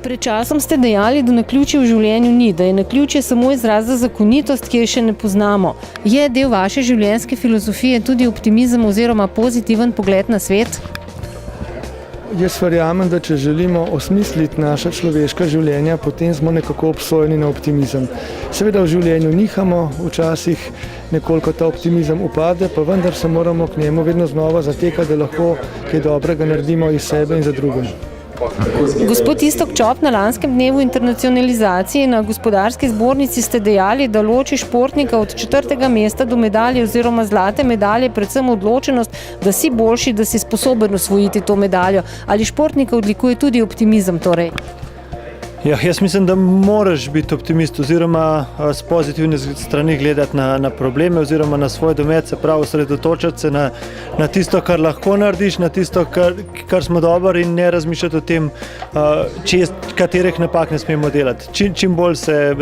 Pred časom ste dejali, da naključja v življenju ni, da je naključje samo izraz za zakonitost, ki jo še ne poznamo. Je del vaše življenjske filozofije tudi optimizem oziroma pozitiven pogled na svet? Jaz verjamem, da če želimo osmisliti naša človeška življenja, potem smo nekako obsojeni na optimizem. Seveda v življenju nihamo, včasih nekoliko ta optimizem upade, pa vendar se moramo k njemu vedno znova zatekati, da lahko kaj dobrega naredimo iz sebe in za druge. Gospod Iztok Čop, na lanskem dnevu internacionalizacije na Gospodarski zbornici ste dejali, da loči športnika od 4. mesta do medalje oziroma zlate medalje predvsem odločenost, da si boljši, da si sposoben osvojiti to medaljo. Ali športnika odlikuje tudi optimizem torej? Ja, jaz mislim, da moraš biti optimist oziroma s pozitivne strani gledati na probleme oziroma na svoj domet, se pravi osredotočati se na tisto, kar lahko narediš, na tisto, kar smo dobri in ne razmišljati o tem, katerih napak ne smemo delati. Čim bolj se,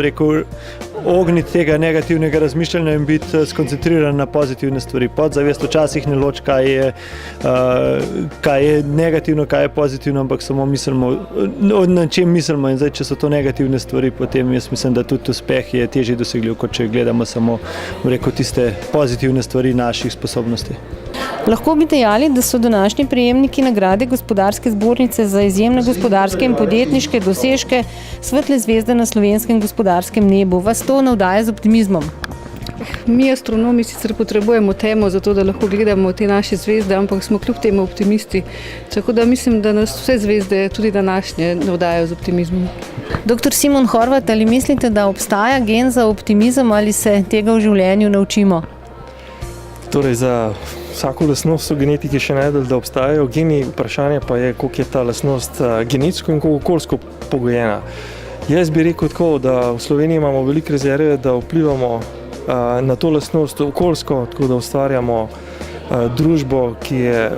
ogniti tega negativnega razmišljanja in biti skoncentriran na pozitivne stvari. Podzavest včasih ne loči, kaj je negativno, kaj je pozitivno, ampak samo mislimo, na čem mislimo. In zdaj, če so to negativne stvari, potem jaz mislim, da tudi uspeh je težje dosegljiv, kot če gledamo samo tiste pozitivne stvari naših sposobnosti. Lahko bi dejali, da so današnji prejemniki nagrade Gospodarske zbornice za izjemne gospodarske in podjetniške dosežke svetle zvezde na slovenskem gospodarskem nebu. Vas to navdaja z optimizmom? Mi astronomi sicer potrebujemo temo za to, da lahko gledamo te naše zvezde, ampak smo kljub temu optimisti. Tako da mislim, da nas vse zvezde, tudi današnje, navdajajo z optimizmom. Dr. Simon Horvat, ali mislite, da obstaja gen za optimizem ali se tega v življenju naučimo? Torej, za vsako lastnost so genetiki še najdel, da obstajajo geni, vprašanje pa je, koliko je ta lastnost genetsko in koliko okoljsko pogojena. Jaz bi rekel tako, da v Sloveniji imamo veliko rezerve, da vplivamo na to lastnost okoljsko, tako da ustvarjamo družbo, ki je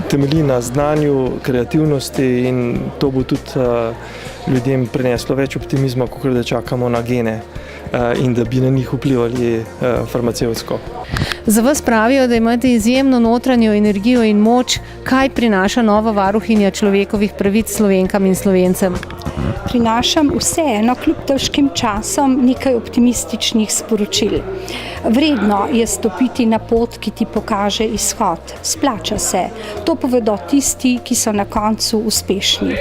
temelji na znanju, kreativnosti in to bo tudi ljudem prineslo več optimizma, kot da čakamo na gene in da bi na njih vplivali farmacevtsko. Za vas pravijo, da imate izjemno notranjo energijo in moč. Kaj prinaša nova varuhinja človekovih pravic Slovenkam in Slovencem? Prinašam vseeno kljub težkim časom nekaj optimističnih sporočil. Vredno je stopiti na pot, ki ti pokaže izhod. Splača se. To povedo tisti, ki so na koncu uspešni.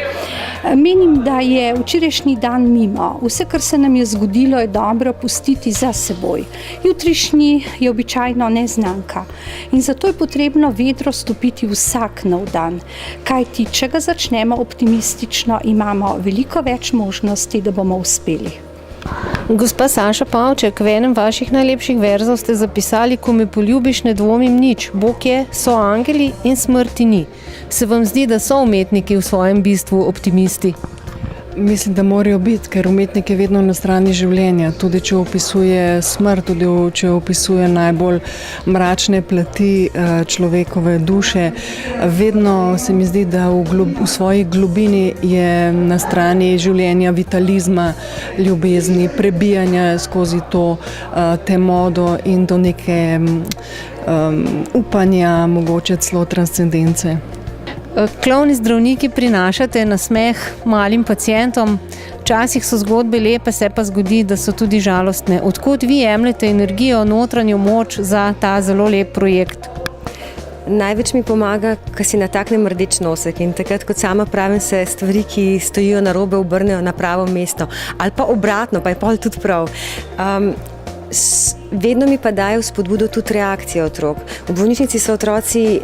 Menim, da je včerajšnji dan mimo. Vse, kar se nam je zgodilo, je dobro pustiti za seboj. Jutrišnji je običajno neznanka. In zato je potrebno vedro stopiti vsak nov dan. Kajti, če ga začnemo optimistično, imamo veliko več možnosti, da bomo uspeli. Gospa Saša Pavček, v enem vaših najlepših verzov ste zapisali: ko me poljubiš, ne dvomim nič. Bog je, so angeli in smrti ni. Se vam zdi, da so umetniki v svojem bistvu optimisti? Mislim, da morajo biti, ker umetnik je vedno na strani življenja. Tudi če opisuje smrt, tudi če opisuje najbolj mračne plati človekove duše, vedno se mi zdi, da v svoji globini je na strani življenja, vitalizma, ljubezni, prebijanja skozi to temodo in do neke upanja, mogoče celo transcendence. Klovni zdravniki prinašate nasmeh malim pacientom. Včasih so zgodbe lepe, se pa zgodi, da so tudi žalostne. Odkot vi jemljete energijo, notranjo moč za ta zelo lep projekt? Največ mi pomaga, ko si nataknem rdeč nosek in takrat, kot sama pravim, se stvari, ki stojijo na robe, obrnejo na pravo mesto. Ali pa obratno, pa je pol tudi prav. Vedno mi pa dajo spodbudo tudi reakcije otrok. V bolnišnici so otroci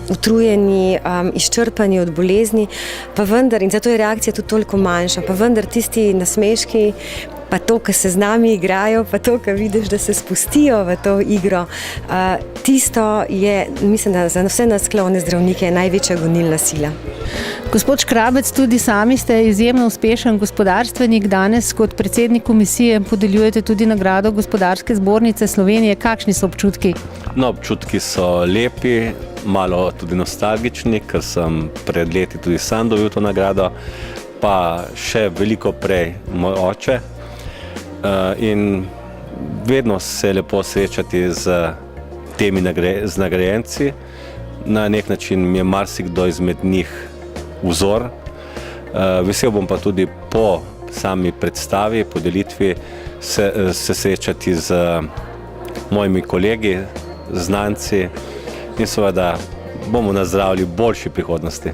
utrujeni, izčrpani od bolezni, pa vendar, in zato je reakcija tudi toliko manjša, pa vendar tisti nasmeški, pa to, ko se z nami igrajo, pa to, ko vidiš, da se spustijo v to igro, tisto je, mislim, da za vse nas klovne zdravnike je največja gonilna sila. Gospod Škrabec, tudi sami ste izjemno uspešen gospodarstvenik. Danes kot predsednik komisije podeljujete tudi nagrado Gospodarske zbornice Slovenije. Kakšni so občutki? No, občutki so lepi, malo tudi nostalgični, ker sem pred leti tudi sam dobil to nagrado, pa še veliko prej moj oče. In vedno se je lepo srečati z temi nagrajenci. Na nek način mi je marsikdo izmed njih vzor. Vesel bom pa tudi po sami predstavi, podelitvi se srečati z mojimi kolegi, znanci in seveda bomo nazdravili boljši prihodnosti.